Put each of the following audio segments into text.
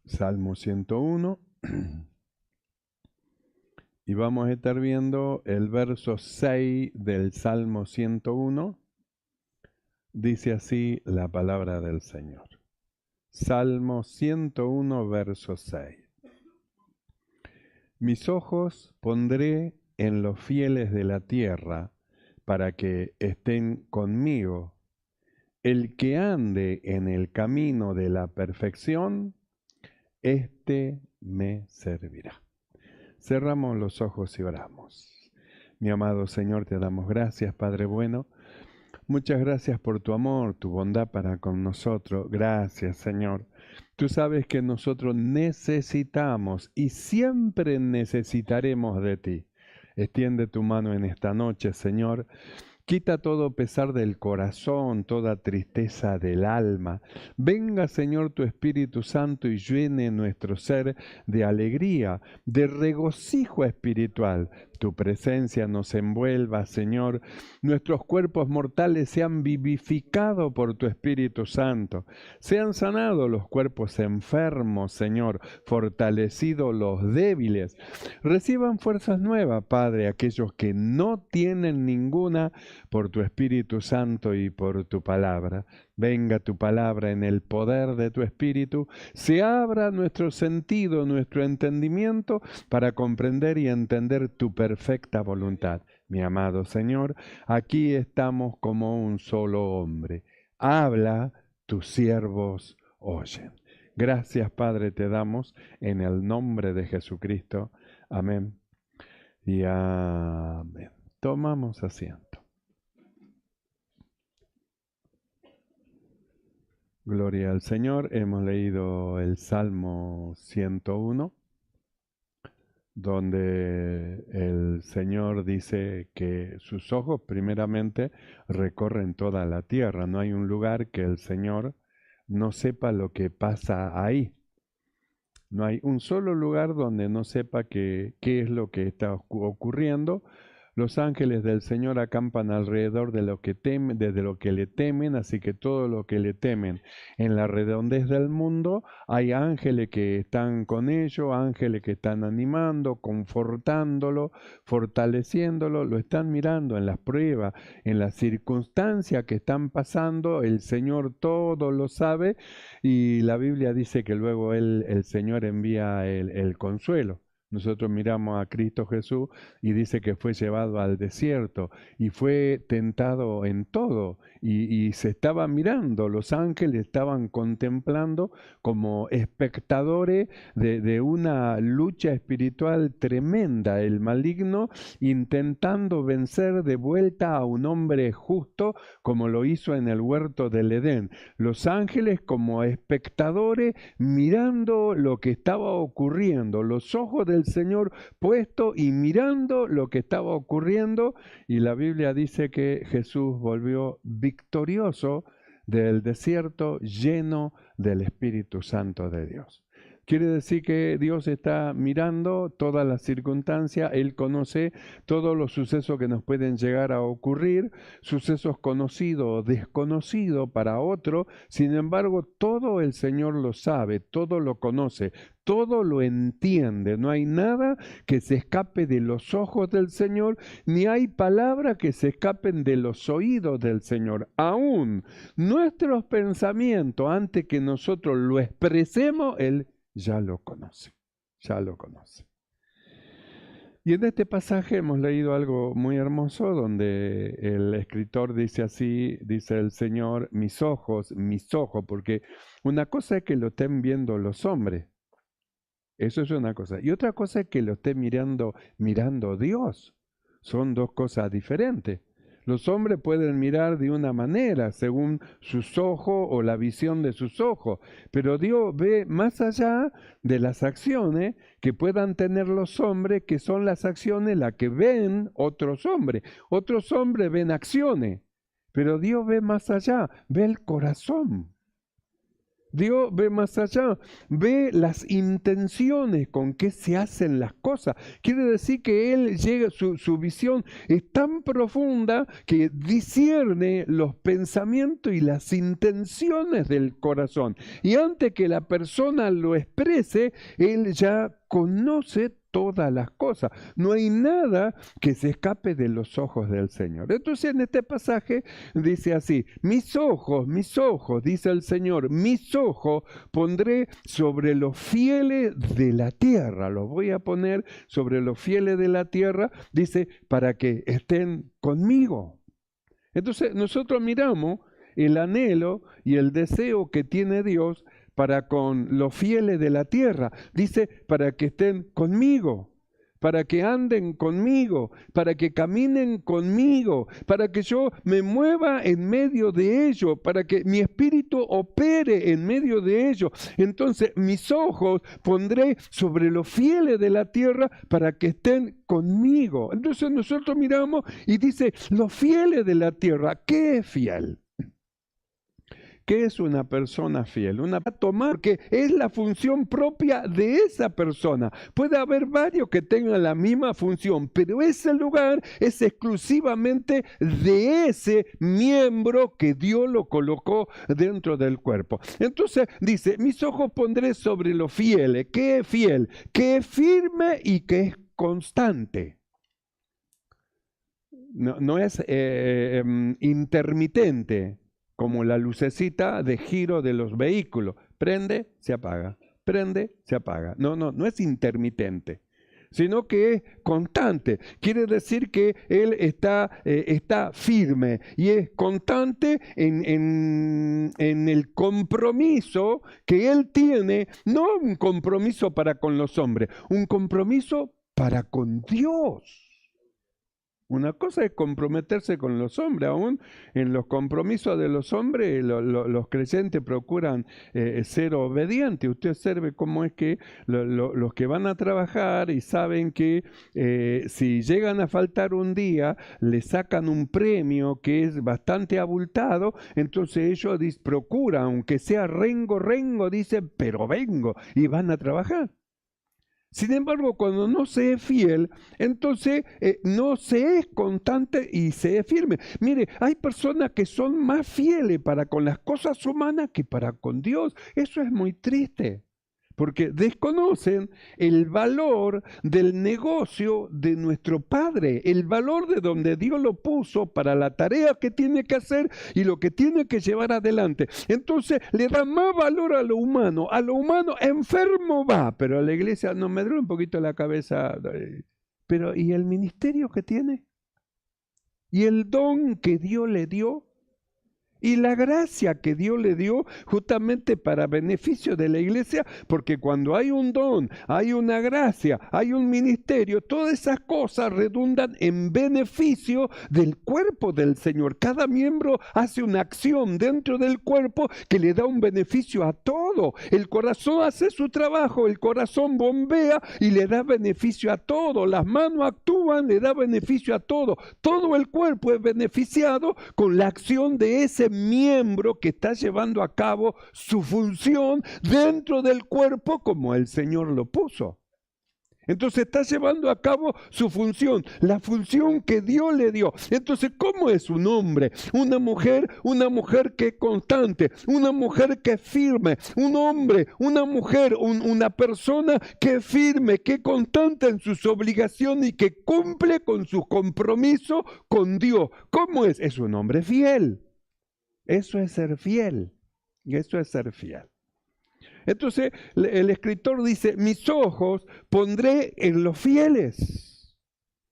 Salmo 101. Y vamos a estar viendo el verso 6 del Salmo 101. Dice así la palabra del Señor. Salmo 101, verso 6. Mis ojos pondré en los fieles de la tierra, para que estén conmigo. El que ande en el camino de la perfección, éste me servirá. Cerramos los ojos y oramos. Mi amado Señor, te damos gracias, Padre bueno. Muchas gracias por tu amor, tu bondad para con nosotros. Gracias, Señor. Tú sabes que nosotros necesitamos y siempre necesitaremos de ti. Extiende tu mano en esta noche, Señor. Quita todo pesar del corazón, toda tristeza del alma. Venga, Señor, tu Espíritu Santo y llene nuestro ser de alegría, de regocijo espiritual. Tu presencia nos envuelva, Señor. Nuestros cuerpos mortales sean vivificados por tu Espíritu Santo. Sean sanados los cuerpos enfermos, Señor, fortalecidos los débiles. Reciban fuerzas nuevas, Padre, aquellos que no tienen ninguna, por tu Espíritu Santo y por tu palabra. Venga tu palabra en el poder de tu Espíritu, se abra nuestro sentido, nuestro entendimiento para comprender y entender tu perfecta voluntad. Mi amado Señor, aquí estamos como un solo hombre. Habla, tus siervos oyen. Gracias, Padre, te damos en el nombre de Jesucristo. Amén y amén. Tomamos asiento. Gloria al Señor. Hemos leído el Salmo 101, donde el Señor dice que sus ojos primeramente recorren toda la tierra. No hay un lugar que el Señor no sepa lo que pasa ahí. No hay un solo lugar donde no sepa qué es lo que está ocurriendo. Los ángeles del Señor acampan alrededor de lo que temen, desde lo que le temen, así que todo lo que le temen en la redondez del mundo, hay ángeles que están con ellos, ángeles que están animando, confortándolo, fortaleciéndolo, lo están mirando en las pruebas, en las circunstancias que están pasando, el Señor todo lo sabe y la Biblia dice que luego el Señor envía el consuelo. Nosotros miramos a Cristo Jesús y dice que fue llevado al desierto y fue tentado en todo y se estaba mirando, los ángeles estaban contemplando como espectadores de una lucha espiritual tremenda, el maligno intentando vencer de vuelta a un hombre justo como lo hizo en el huerto del Edén. Los ángeles como espectadores mirando lo que estaba ocurriendo, los ojos del Señor puestos y mirando lo que estaba ocurriendo, y la Biblia dice que Jesús volvió victorioso del desierto lleno del Espíritu Santo de Dios. Quiere decir que Dios está mirando todas las circunstancias, Él conoce todos los sucesos que nos pueden llegar a ocurrir, sucesos conocidos o desconocidos para otro, sin embargo, todo el Señor lo sabe, todo lo conoce, todo lo entiende, no hay nada que se escape de los ojos del Señor, ni hay palabras que se escapen de los oídos del Señor. Aún nuestros pensamientos, antes que nosotros lo expresemos, Él ya lo conoce, ya lo conoce. Y en este pasaje hemos leído algo muy hermoso donde el escritor dice así, dice el Señor, mis ojos, porque una cosa es que lo estén viendo los hombres, eso es una cosa, y otra cosa es que lo esté mirando Dios, son dos cosas diferentes. Los hombres pueden mirar de una manera, según sus ojos o la visión de sus ojos, pero Dios ve más allá de las acciones que puedan tener los hombres, que son las acciones las que ven otros hombres. Otros hombres ven acciones, pero Dios ve más allá, ve el corazón. Dios ve más allá, ve las intenciones con que se hacen las cosas. Quiere decir que Él llega, su visión es tan profunda que discierne los pensamientos y las intenciones del corazón. Y antes que la persona lo exprese, Él ya conoce todas las cosas. No hay nada que se escape de los ojos del Señor. Entonces en este pasaje dice así: mis ojos, dice el Señor, mis ojos pondré sobre los fieles de la tierra. Los voy a poner sobre los fieles de la tierra, dice, para que estén conmigo. Entonces nosotros miramos el anhelo y el deseo que tiene Dios para con los fieles de la tierra. Dice, para que estén conmigo, para que anden conmigo, para que caminen conmigo, para que yo me mueva en medio de ellos, para que mi espíritu opere en medio de ellos. Entonces mis ojos pondré sobre los fieles de la tierra para que estén conmigo. Entonces nosotros miramos y dice, los fieles de la tierra. ¿Qué es fiel? ¿Qué es una persona fiel? Una tomar, que es la función propia de esa persona. Puede haber varios que tengan la misma función, pero ese lugar es exclusivamente de ese miembro que Dios lo colocó dentro del cuerpo. Entonces dice, mis ojos pondré sobre los fieles. ¿Qué es fiel? Que es firme y que es constante. No es intermitente, como la lucecita de giro de los vehículos. Prende, se apaga. Prende, se apaga. No es intermitente, sino que es constante. Quiere decir que Él está firme y es constante en el compromiso que Él tiene, no un compromiso para con los hombres, un compromiso para con Dios. Una cosa es comprometerse con los hombres. Aún en los compromisos de los hombres, los creyentes procuran ser obedientes. Usted observe cómo es que los que van a trabajar y saben que si llegan a faltar un día, le sacan un premio que es bastante abultado, entonces ellos procuran, aunque sea rengo, dicen, pero vengo, y van a trabajar. Sin embargo, cuando no se es fiel, entonces no se es constante y se es firme. Mire, hay personas que son más fieles para con las cosas humanas que para con Dios. Eso es muy triste, porque desconocen el valor del negocio de nuestro Padre, el valor de donde Dios lo puso para la tarea que tiene que hacer y lo que tiene que llevar adelante. Entonces le da más valor a lo humano enfermo va, pero a la iglesia no me duele un poquito la cabeza, pero ¿y el ministerio que tiene? ¿Y el don que Dios le dio? Y la gracia que Dios le dio justamente para beneficio de la iglesia, porque cuando hay un don, hay una gracia, hay un ministerio, todas esas cosas redundan en beneficio del cuerpo del Señor. Cada miembro hace una acción dentro del cuerpo que le da un beneficio a todo. El corazón hace su trabajo, el corazón bombea y le da beneficio a todo. Las manos actúan, le da beneficio a todo. Todo el cuerpo es beneficiado con la acción de ese miembro que está llevando a cabo su función dentro del cuerpo como el Señor lo puso. Entonces está llevando a cabo su función, la función que Dios le dio. Entonces, ¿cómo es un hombre? Una mujer que es constante, una mujer que es firme, un hombre, una mujer, una persona que es firme, que es constante en sus obligaciones y que cumple con sus compromisos con Dios. ¿Cómo es? Es un hombre fiel. Eso es ser fiel. Eso es ser fiel. Entonces el escritor dice, mis ojos pondré en los fieles.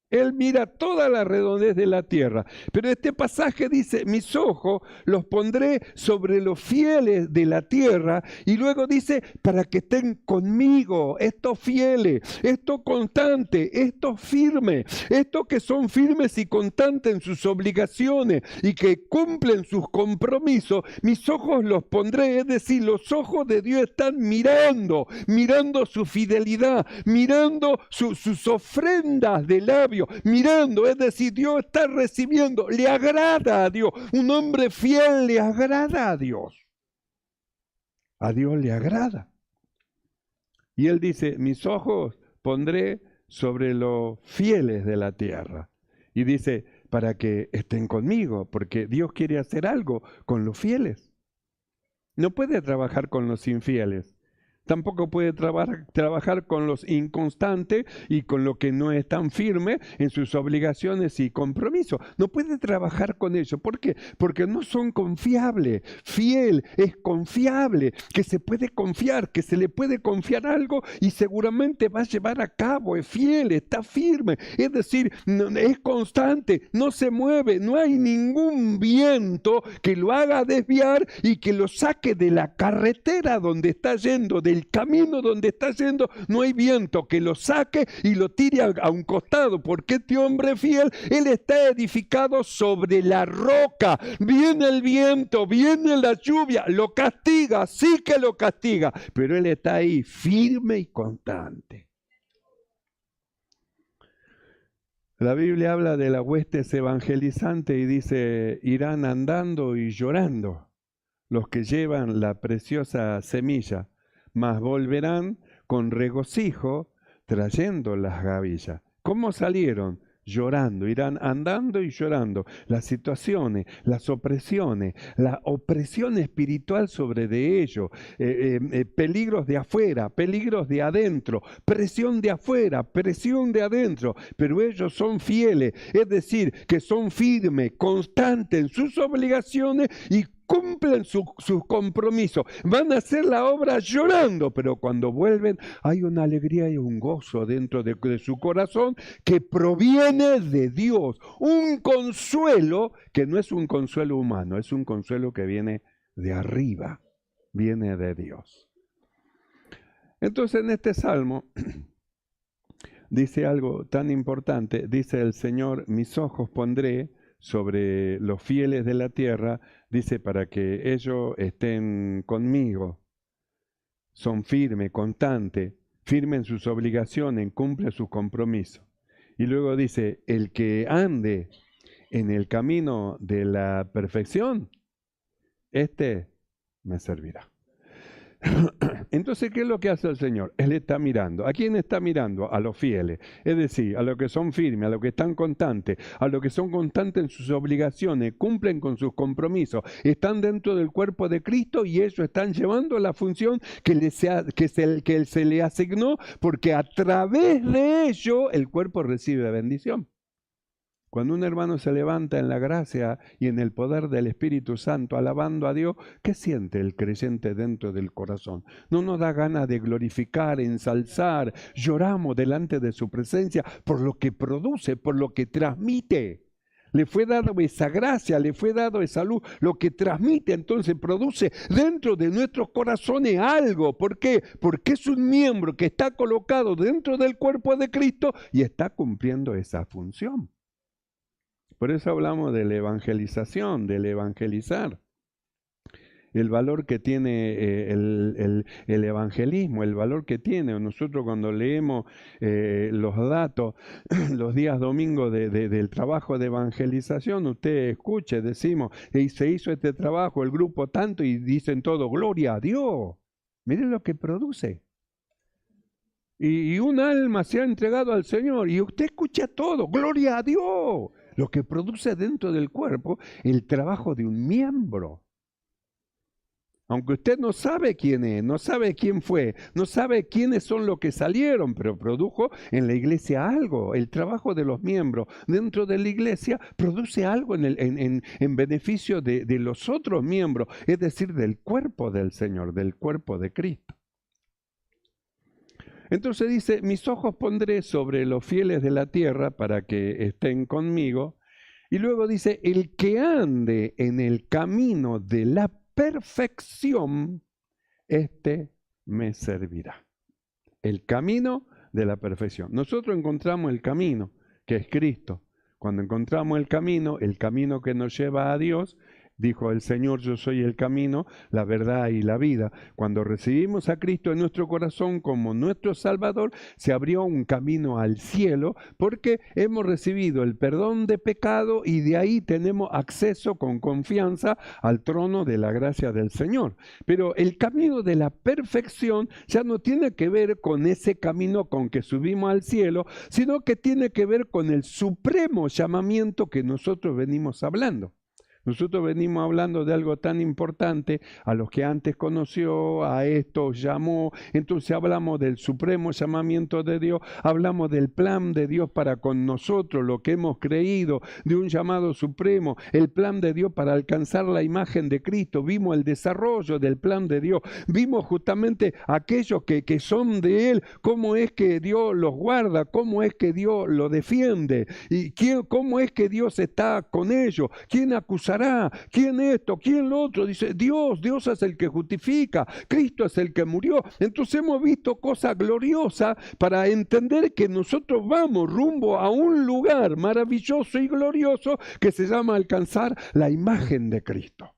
Él mira toda la redondez de la tierra. Pero este pasaje dice, mis ojos los pondré sobre los fieles de la tierra. Y luego dice, para que estén conmigo, estos fieles, estos constantes, estos firmes, estos que son firmes y constantes en sus obligaciones y que cumplen sus compromisos. Mis ojos los pondré, es decir, los ojos de Dios están mirando su fidelidad, mirando sus ofrendas de labios. Mirando, es decir, Dios está recibiendo, le agrada a Dios. Un hombre fiel le agrada a Dios. A Dios le agrada. Y él dice, mis ojos pondré sobre los fieles de la tierra. Y dice, para que estén conmigo, porque Dios quiere hacer algo con los fieles. No puede trabajar con los infieles. Tampoco puede trabajar con los inconstantes y con lo que no es tan firme en sus obligaciones y compromisos. No puede trabajar con ellos. ¿Por qué? Porque no son confiables. Fiel es confiable, que se puede confiar, que se le puede confiar algo y seguramente va a llevar a cabo. Es fiel, está firme. Es decir, es constante, no se mueve. No hay ningún viento que lo haga desviar y que lo saque de la carretera donde está yendo, del camino donde está yendo. No hay viento que lo saque y lo tire a un costado, porque este hombre fiel, él está edificado sobre la roca. Viene el viento, viene la lluvia, lo castiga, sí que lo castiga, pero él está ahí firme y constante. La Biblia habla de las huestes evangelizantes y dice, irán andando y llorando los que llevan la preciosa semilla, mas volverán con regocijo trayendo las gavillas. ¿Cómo salieron? Llorando, irán andando y llorando. Las situaciones, las opresiones, la opresión espiritual sobre de ellos, peligros de afuera, peligros de adentro, presión de afuera, presión de adentro, pero ellos son fieles, es decir, que son firmes, constantes en sus obligaciones y cumplen sus compromisos. Van a hacer la obra llorando, pero cuando vuelven hay una alegría y un gozo dentro de su corazón que proviene de Dios. Un consuelo que no es un consuelo humano, es un consuelo que viene de arriba, viene de Dios. Entonces en este salmo dice algo tan importante, dice el Señor, mis ojos pondré sobre los fieles de la tierra, dice, para que ellos estén conmigo. Son firmes, constantes, firmes en sus obligaciones, cumplen sus compromisos. Y luego dice, el que ande en el camino de la perfección, este me servirá. Entonces, ¿qué es lo que hace el Señor? Él está mirando. ¿A quién está mirando? A los fieles. Es decir, a los que son firmes, a los que están constantes, a los que son constantes en sus obligaciones, cumplen con sus compromisos, están dentro del cuerpo de Cristo y ellos están llevando la función que se le asignó, porque a través de ello el cuerpo recibe bendición. Cuando un hermano se levanta en la gracia y en el poder del Espíritu Santo, alabando a Dios, ¿qué siente el creyente dentro del corazón? No nos da ganas de glorificar, ensalzar, lloramos delante de su presencia por lo que produce, por lo que transmite. Le fue dado esa gracia, le fue dado esa luz, lo que transmite entonces produce dentro de nuestros corazones algo. ¿Por qué? Porque es un miembro que está colocado dentro del cuerpo de Cristo y está cumpliendo esa función. Por eso hablamos de la evangelización, del evangelizar. El valor que tiene el evangelismo, el valor que tiene. Nosotros cuando leemos los datos, los días domingos del trabajo de evangelización, usted escuche, decimos, y se hizo este trabajo, el grupo tanto, y dicen todo, gloria a Dios. Miren lo que produce. Y un alma se ha entregado al Señor, y usted escucha todo, gloria a Dios. Lo que produce dentro del cuerpo el trabajo de un miembro. Aunque usted no sabe quién es, no sabe quién fue, no sabe quiénes son los que salieron, pero produjo en la iglesia algo. El trabajo de los miembros dentro de la iglesia produce algo en beneficio de los otros miembros, es decir, del cuerpo del Señor, del cuerpo de Cristo. Entonces dice, mis ojos pondré sobre los fieles de la tierra para que estén conmigo. Y luego dice, el que ande en el camino de la perfección, este me servirá. El camino de la perfección. Nosotros encontramos el camino, que es Cristo. Cuando encontramos el camino que nos lleva a Dios, Dijo el Señor, yo soy el camino, la verdad y la vida. Cuando recibimos a Cristo en nuestro corazón como nuestro Salvador, se abrió un camino al cielo porque hemos recibido el perdón de pecado y de ahí tenemos acceso con confianza al trono de la gracia del Señor. Pero el camino de la perfección ya no tiene que ver con ese camino con que subimos al cielo, sino que tiene que ver con el supremo llamamiento que nosotros venimos hablando. Nosotros venimos hablando de algo tan importante, a los que antes conoció, a estos llamó, entonces hablamos del supremo llamamiento de Dios, hablamos del plan de Dios para con nosotros, lo que hemos creído, de un llamado supremo, el plan de Dios para alcanzar la imagen de Cristo, vimos el desarrollo del plan de Dios, vimos justamente aquellos que son de Él, cómo es que Dios los guarda, cómo es que Dios los defiende, y cómo es que Dios está con ellos, quién acusará, quién esto, quién lo otro. Dice Dios es el que justifica, Cristo es el que murió. Entonces hemos visto cosas gloriosas para entender que nosotros vamos rumbo a un lugar maravilloso y glorioso que se llama alcanzar la imagen de Cristo.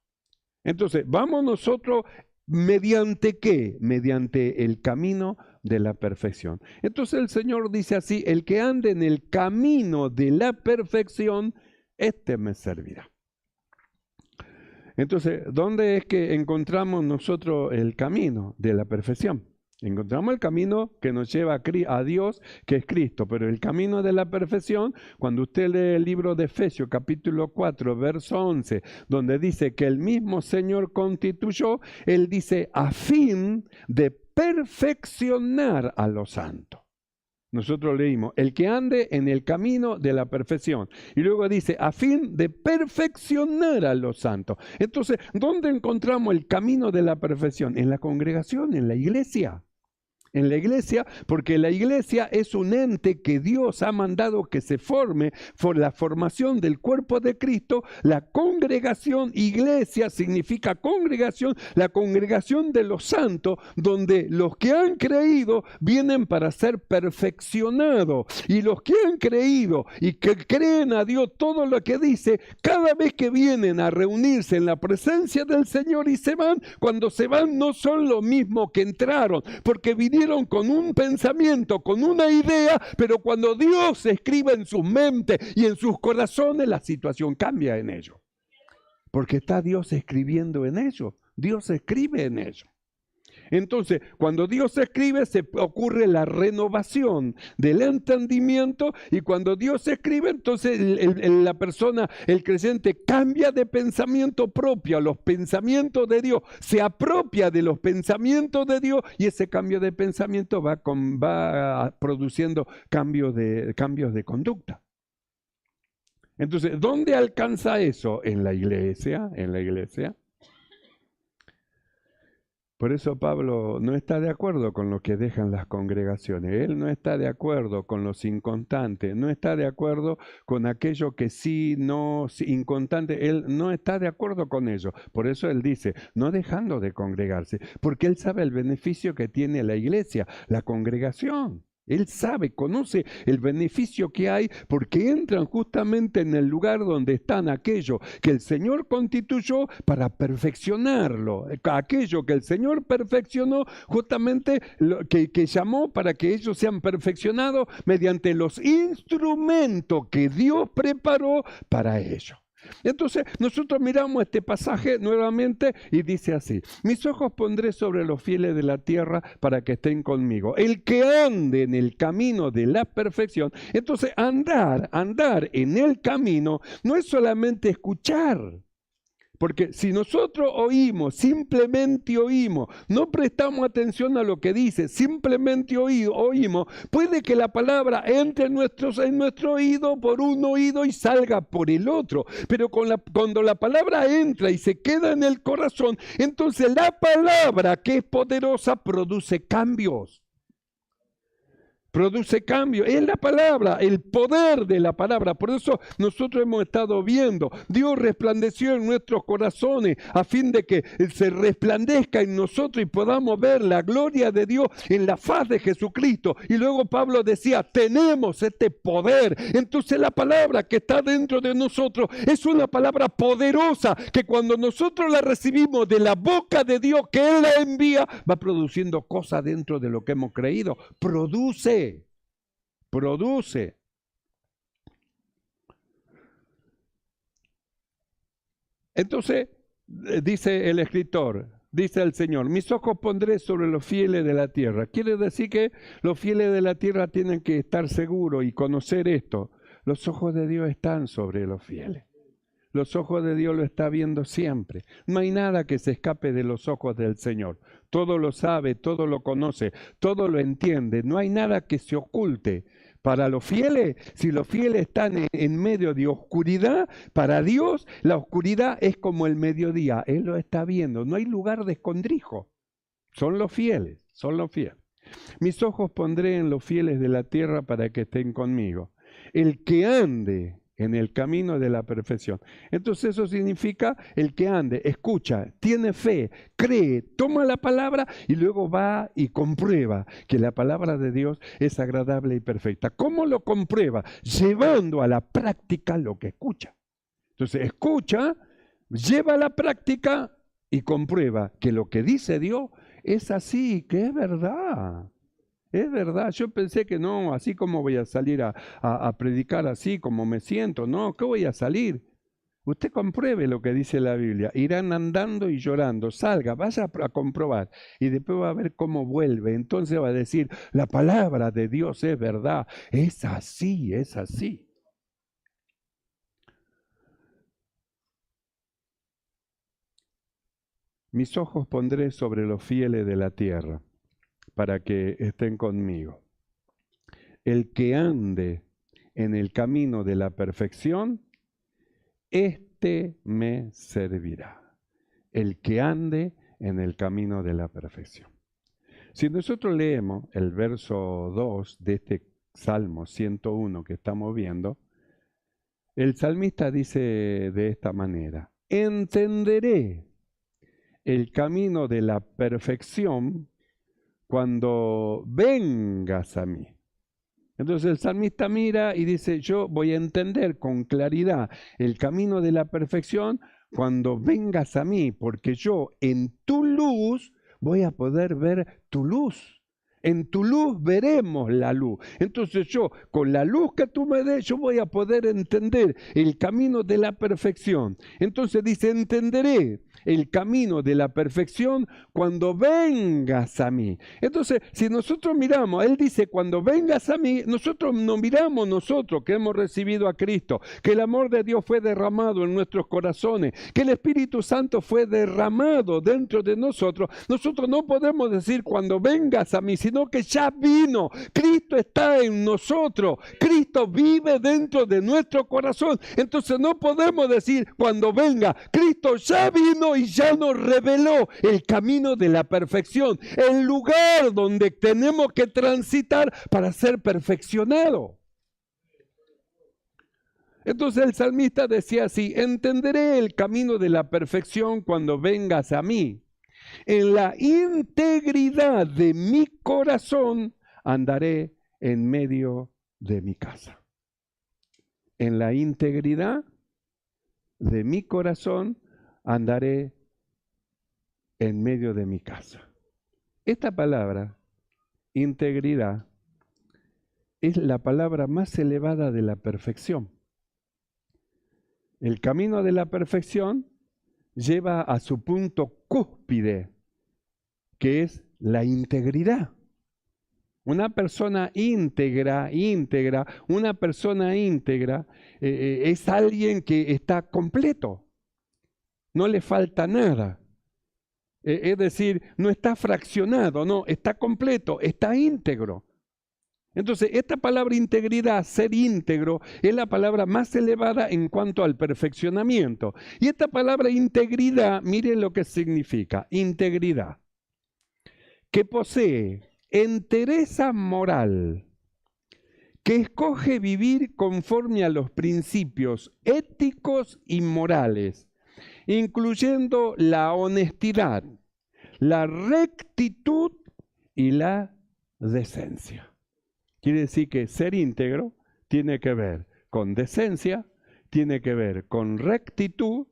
Entonces vamos nosotros ¿mediante qué? Mediante el camino de la perfección. Entonces el Señor dice así, el que ande en el camino de la perfección, este me servirá. Entonces, ¿dónde es que encontramos nosotros el camino de la perfección? Encontramos el camino que nos lleva a Dios, que es Cristo, pero el camino de la perfección, cuando usted lee el libro de Efesios, capítulo 4, verso 11, donde dice que el mismo Señor constituyó, Él dice, a fin de perfeccionar a los santos. Nosotros leímos, el que ande en el camino de la perfección. Y luego dice, a fin de perfeccionar a los santos. Entonces, ¿dónde encontramos el camino de la perfección? En la congregación, en la iglesia. En la iglesia, porque la iglesia es un ente que Dios ha mandado que se forme por la formación del cuerpo de Cristo. La congregación, iglesia significa congregación, la congregación de los santos, donde los que han creído vienen para ser perfeccionados. Y los que han creído y que creen a Dios todo lo que dice, cada vez que vienen a reunirse en la presencia del Señor y se van, cuando se van no son lo mismo que entraron, porque vinieron con un pensamiento, con una idea, pero cuando Dios escribe en sus mentes y en sus corazones, la situación cambia en ellos. Porque está Dios escribiendo en ellos. Dios escribe en ellos. Entonces, cuando Dios escribe, se ocurre la renovación del entendimiento, y cuando Dios escribe, entonces la persona, el creyente, cambia de pensamiento propio a los pensamientos de Dios, se apropia de los pensamientos de Dios, y ese cambio de pensamiento va produciendo cambios de conducta. Entonces, ¿dónde alcanza eso? En la iglesia, en la iglesia. Por eso Pablo no está de acuerdo con lo que dejan las congregaciones. Él no está de acuerdo con los inconstantes, no está de acuerdo con aquello que sí, no, sí, inconstante. Él no está de acuerdo con ello. Por eso él dice, no dejando de congregarse, porque él sabe el beneficio que tiene la iglesia, la congregación. Él sabe, conoce el beneficio que hay, porque entran justamente en el lugar donde están aquellos que el Señor constituyó para perfeccionarlo. Aquello que el Señor perfeccionó, justamente que llamó para que ellos sean perfeccionados mediante los instrumentos que Dios preparó para ellos. Entonces nosotros miramos este pasaje nuevamente y dice así: mis ojos pondré sobre los fieles de la tierra para que estén conmigo. El que ande en el camino de la perfección. Entonces andar en el camino no es solamente escuchar. Porque si nosotros oímos, simplemente oímos, no prestamos atención a lo que dice, simplemente oímos, puede que la palabra entre en nuestro oído por un oído y salga por el otro. Pero cuando la palabra entra y se queda en el corazón, entonces la palabra, que es poderosa, produce cambios. produce cambio. Es la palabra, el poder de la palabra. Por eso nosotros hemos estado viendo, Dios resplandeció en nuestros corazones a fin de que se resplandezca en nosotros y podamos ver la gloria de Dios en la faz de Jesucristo. Y luego Pablo decía, tenemos este poder. Entonces la palabra que está dentro de nosotros es una palabra poderosa que cuando nosotros la recibimos de la boca de Dios que Él la envía, va produciendo cosas dentro de lo que hemos creído. Produce. Entonces, dice el escritor, dice el Señor, mis ojos pondré sobre los fieles de la tierra. Quiere decir que los fieles de la tierra tienen que estar seguros y conocer esto. Los ojos de Dios están sobre los fieles. Los ojos de Dios lo está viendo siempre. No hay nada que se escape de los ojos del Señor. Todo lo sabe, todo lo conoce, todo lo entiende. No hay nada que se oculte. Para los fieles, si los fieles están en medio de oscuridad, para Dios la oscuridad es como el mediodía. Él lo está viendo. No hay lugar de escondrijo. Son los fieles, son los fieles. Mis ojos pondré en los fieles de la tierra para que estén conmigo. El que ande en el camino de la perfección. Entonces eso significa el que ande, escucha, tiene fe, cree, toma la palabra y luego va y comprueba que la palabra de Dios es agradable y perfecta. ¿Cómo lo comprueba? Llevando a la práctica lo que escucha. Entonces escucha, lleva a la práctica y comprueba que lo que dice Dios es así, que es verdad. Es verdad, yo pensé que no, así como voy a salir a predicar así como me siento, no, ¿qué voy a salir? Usted compruebe lo que dice la Biblia, irán andando y llorando, salga, vaya a comprobar y después va a ver cómo vuelve, entonces va a decir, la palabra de Dios es verdad, es así, es así. Mis ojos pondré sobre los fieles de la tierra, para que estén conmigo. El que ande en el camino de la perfección, éste me servirá. El que ande en el camino de la perfección. Si nosotros leemos el verso 2 de este Salmo 101 que estamos viendo, el salmista dice de esta manera, entenderé el camino de la perfección cuando vengas a mí. Entonces el salmista mira y dice, yo voy a entender con claridad el camino de la perfección cuando vengas a mí, porque yo en tu luz voy a poder ver tu luz. En tu luz veremos la luz. Entonces yo, con la luz que tú me des, yo voy a poder entender el camino de la perfección. Entonces dice, entenderé el camino de la perfección cuando vengas a mí. Entonces, si nosotros miramos, Él dice, cuando vengas a mí, nosotros no miramos nosotros que hemos recibido a Cristo, que el amor de Dios fue derramado en nuestros corazones, que el Espíritu Santo fue derramado dentro de nosotros. Nosotros no podemos decir cuando vengas a mí, sino que ya vino. Cristo está en nosotros. Cristo vive dentro de nuestro corazón. Entonces no podemos decir cuando venga. Cristo ya vino y ya nos reveló el camino de la perfección, el lugar donde tenemos que transitar para ser perfeccionados. Entonces el salmista decía así, entenderé el camino de la perfección cuando vengas a mí. En la integridad de mi corazón andaré en medio de mi casa. En la integridad de mi corazón andaré en medio de mi casa. Esta palabra, integridad, es la palabra más elevada de la perfección. El camino de la perfección lleva a su punto cúspide, que es la integridad. Una persona íntegra, una persona íntegra es alguien que está completo, no le falta nada. Es decir, no está fraccionado, no, está completo, está íntegro. Entonces, esta palabra integridad, ser íntegro, es la palabra más elevada en cuanto al perfeccionamiento. Y esta palabra integridad, miren lo que significa, integridad, que posee entereza moral, que escoge vivir conforme a los principios éticos y morales, incluyendo la honestidad, la rectitud y la decencia. Quiere decir que ser íntegro tiene que ver con decencia, tiene que ver con rectitud,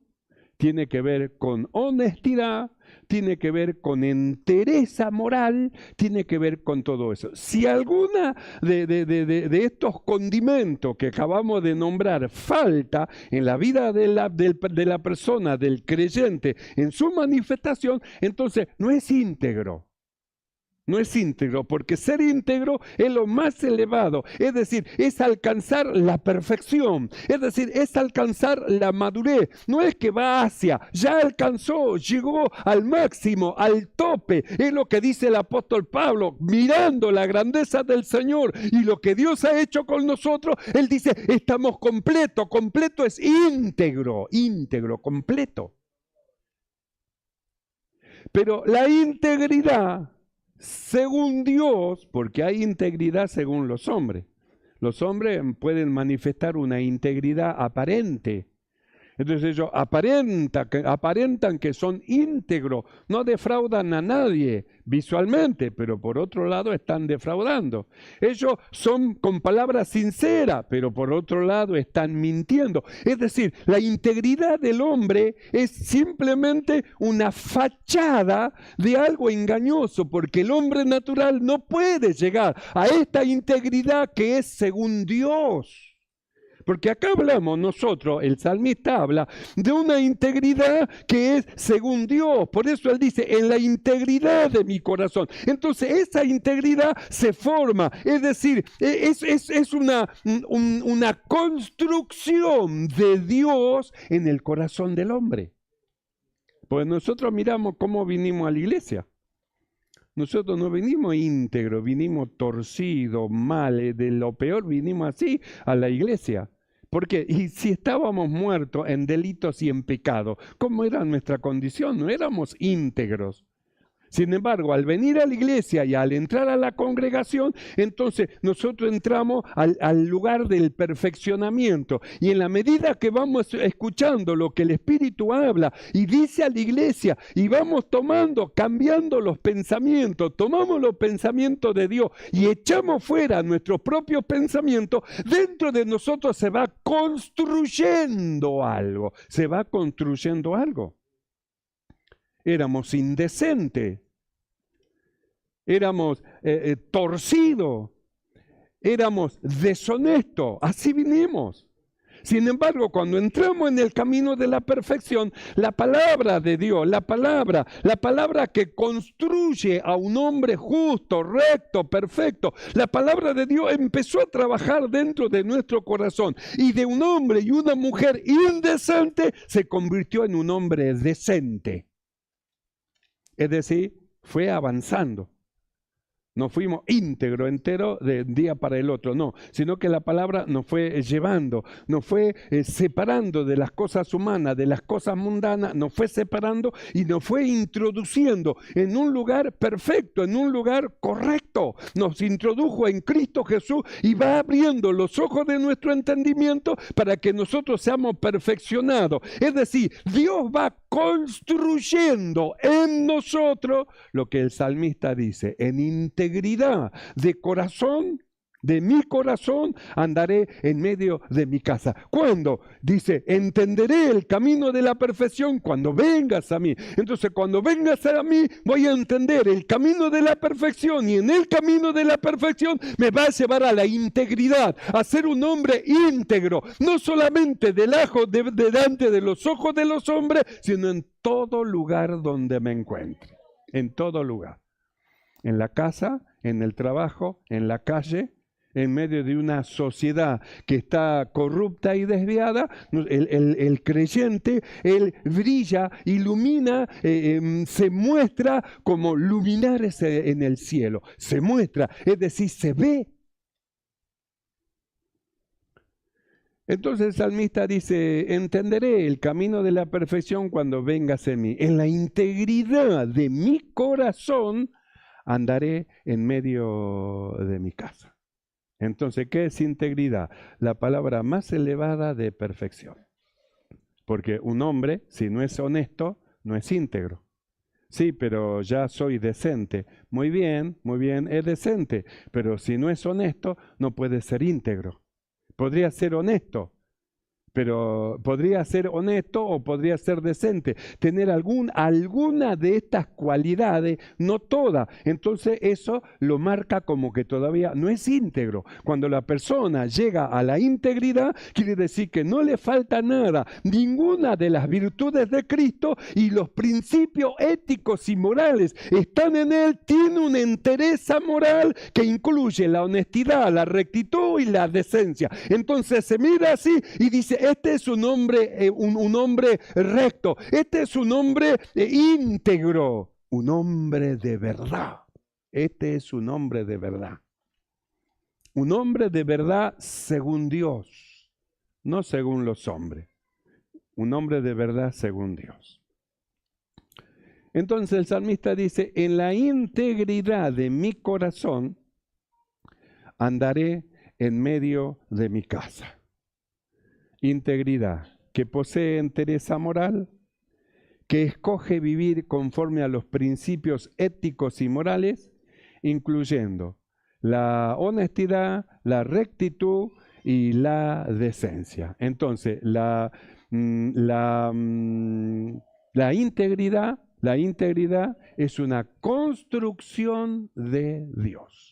tiene que ver con honestidad, tiene que ver con entereza moral, tiene que ver con todo eso. Si alguna de estos condimentos que acabamos de nombrar falta en la vida de la persona, del creyente, en su manifestación, entonces no es íntegro. No es íntegro, porque ser íntegro es lo más elevado, es decir, es alcanzar la perfección, es decir, es alcanzar la madurez. No es que va hacia, ya alcanzó, llegó al máximo, al tope. Es lo que dice el apóstol Pablo, mirando la grandeza del Señor y lo que Dios ha hecho con nosotros. Él dice, estamos completos. Completo es íntegro, completo. Pero la integridad, según Dios, porque hay integridad según los hombres. Los hombres pueden manifestar una integridad aparente. Entonces ellos aparentan que son íntegros, no defraudan a nadie visualmente, pero por otro lado están defraudando. Ellos son con palabras sinceras, pero por otro lado están mintiendo. Es decir, la integridad del hombre es simplemente una fachada de algo engañoso, porque el hombre natural no puede llegar a esta integridad que es según Dios. Porque acá hablamos nosotros, el salmista habla de una integridad que es según Dios. Por eso él dice, en la integridad de mi corazón. Entonces esa integridad se forma, es decir, es una construcción de Dios en el corazón del hombre. Pues nosotros miramos cómo vinimos a la iglesia. Nosotros no venimos íntegros, vinimos torcidos, mal, de lo peor vinimos así a la iglesia. ¿Por qué? Y si estábamos muertos en delitos y en pecado, ¿cómo era nuestra condición? No éramos íntegros. Sin embargo, al venir a la iglesia y al entrar a la congregación, entonces nosotros entramos al lugar del perfeccionamiento. Y en la medida que vamos escuchando lo que el Espíritu habla y dice a la iglesia, y vamos cambiando los pensamientos, tomamos los pensamientos de Dios y echamos fuera nuestros propios pensamientos, dentro de nosotros se va construyendo algo, Éramos indecentes, éramos torcidos, éramos deshonestos, así vinimos. Sin embargo, cuando entramos en el camino de la perfección, la palabra de Dios, la palabra que construye a un hombre justo, recto, perfecto, la palabra de Dios empezó a trabajar dentro de nuestro corazón, y de un hombre y una mujer indecente se convirtió en un hombre decente. Es decir, fue avanzando. No fuimos íntegros, enteros de un día para el otro, no, sino que la palabra nos fue llevando, nos fue separando de las cosas humanas, de las cosas mundanas, nos fue separando y nos fue introduciendo en un lugar perfecto, en un lugar correcto. Nos introdujo en Cristo Jesús y va abriendo los ojos de nuestro entendimiento para que nosotros seamos perfeccionados. Es decir, Dios va construyendo en nosotros lo que el salmista dice, en integridad de corazón, de mi corazón, andaré en medio de mi casa. ¿Cuándo? Dice, entenderé el camino de la perfección cuando vengas a mí. Entonces, cuando vengas a mí, voy a entender el camino de la perfección, y en el camino de la perfección me va a llevar a la integridad, a ser un hombre íntegro, no solamente delante de los ojos de los hombres, sino en todo lugar donde me encuentre. En todo lugar. En la casa, en el trabajo, en la calle, en medio de una sociedad que está corrupta y desviada, el creyente, él brilla, ilumina, se muestra como luminares en el cielo. Se muestra, es decir, se ve. Entonces el salmista dice, entenderé el camino de la perfección cuando vengas en mí. En la integridad de mi corazón andaré en medio de mi casa. Entonces, ¿qué es integridad? La palabra más elevada de perfección. Porque un hombre, si no es honesto, no es íntegro. Sí, pero ya soy decente. Muy bien, es decente. Pero si no es honesto, no puede ser íntegro. Podría ser honesto, pero podría ser honesto o podría ser decente, tener alguna de estas cualidades, no todas. Entonces eso lo marca como que todavía no es íntegro. Cuando la persona llega a la integridad, quiere decir que no le falta nada, ninguna de las virtudes de Cristo, y los principios éticos y morales están en él. Tiene una entereza moral que incluye la honestidad, la rectitud y la decencia. Entonces se mira así y dice: este es un hombre, un hombre recto, este es un hombre íntegro, un hombre de verdad. Este es un hombre de verdad. Un hombre de verdad según Dios, no según los hombres. Un hombre de verdad según Dios. Entonces el salmista dice: en la integridad de mi corazón andaré en medio de mi casa. Integridad, que posee entereza moral, que escoge vivir conforme a los principios éticos y morales, incluyendo la honestidad, la rectitud y la decencia. Entonces, la integridad es una construcción de Dios.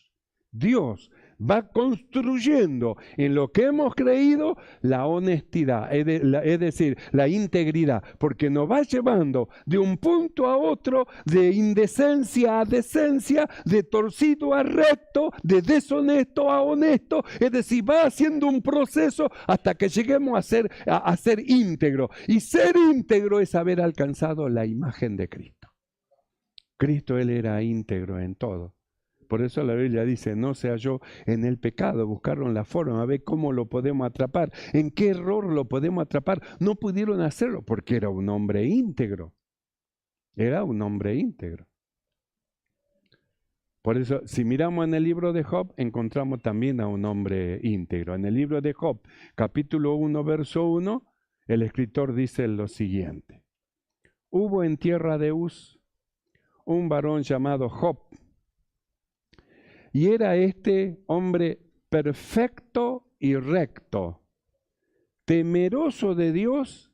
Dios va construyendo en lo que hemos creído la honestidad, es decir, la integridad, porque nos va llevando de un punto a otro, de indecencia a decencia, de torcido a recto, de deshonesto a honesto, es decir, va haciendo un proceso hasta que lleguemos a ser íntegro. Y ser íntegro es haber alcanzado la imagen de Cristo. Cristo, Él era íntegro en todo. Por eso la Biblia dice: no se halló en el pecado. Buscaron la forma, a ver cómo lo podemos atrapar, en qué error lo podemos atrapar. No pudieron hacerlo porque era un hombre íntegro. Era un hombre íntegro. Por eso, si miramos en el libro de Job, encontramos también a un hombre íntegro. En el libro de Job, capítulo 1, verso 1, el escritor dice lo siguiente: hubo en tierra de Uz un varón llamado Job, y era este hombre perfecto y recto, temeroso de Dios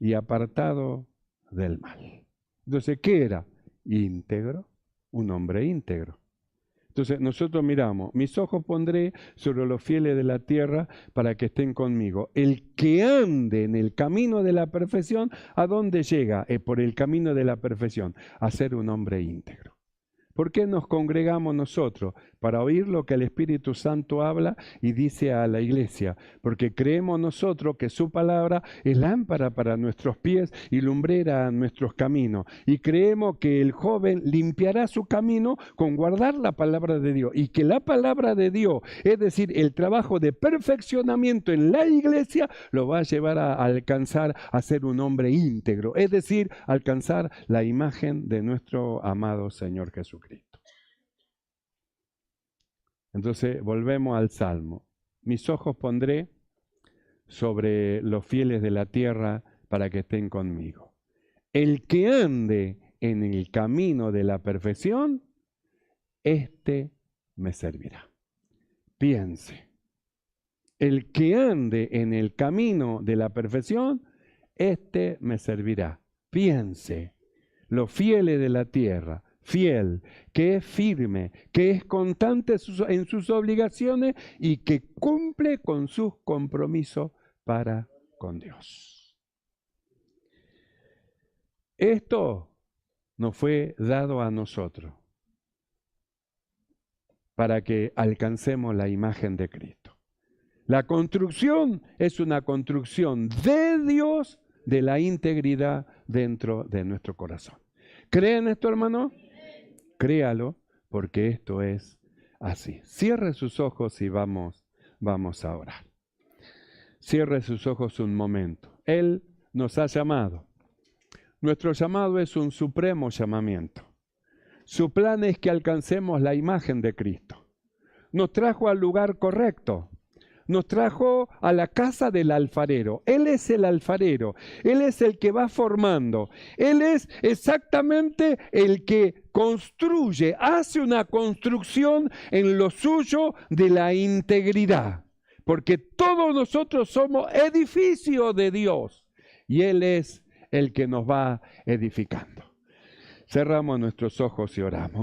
y apartado del mal. Entonces, ¿qué era? Íntegro, un hombre íntegro. Entonces nosotros miramos: mis ojos pondré sobre los fieles de la tierra para que estén conmigo. El que ande en el camino de la perfección, ¿a dónde llega? Por el camino de la perfección, a ser un hombre íntegro. ¿Por qué nos congregamos nosotros? Para oír lo que el Espíritu Santo habla y dice a la iglesia. Porque creemos nosotros que su palabra es lámpara para nuestros pies y lumbrera a nuestros caminos. Y creemos que el joven limpiará su camino con guardar la palabra de Dios. Y que la palabra de Dios, es decir, el trabajo de perfeccionamiento en la iglesia, lo va a llevar a alcanzar a ser un hombre íntegro. Es decir, alcanzar la imagen de nuestro amado Señor Jesucristo. Entonces volvemos al Salmo: mis ojos pondré sobre los fieles de la tierra para que estén conmigo. El que ande en el camino de la perfección, este me servirá. Piense: el que ande en el camino de la perfección, este me servirá. Piense: los fieles de la tierra, fiel, que es firme, que es constante en sus obligaciones y que cumple con sus compromisos para con Dios. Esto nos fue dado a nosotros para que alcancemos la imagen de Cristo. La construcción es una construcción de Dios, de la integridad dentro de nuestro corazón. ¿Creen esto, hermano? Créalo, porque esto es así. Cierre sus ojos y vamos a orar. Cierre sus ojos un momento. Él nos ha llamado. Nuestro llamado es un supremo llamamiento. Su plan es que alcancemos la imagen de Cristo. nos trajo al lugar correcto. Nos trajo a la casa del alfarero. Él es el alfarero. Él es el que va formando. Él es exactamente el que construye, hace una construcción en lo suyo de la integridad. Porque todos nosotros somos edificio de Dios. Y Él es el que nos va edificando. Cerramos nuestros ojos y oramos.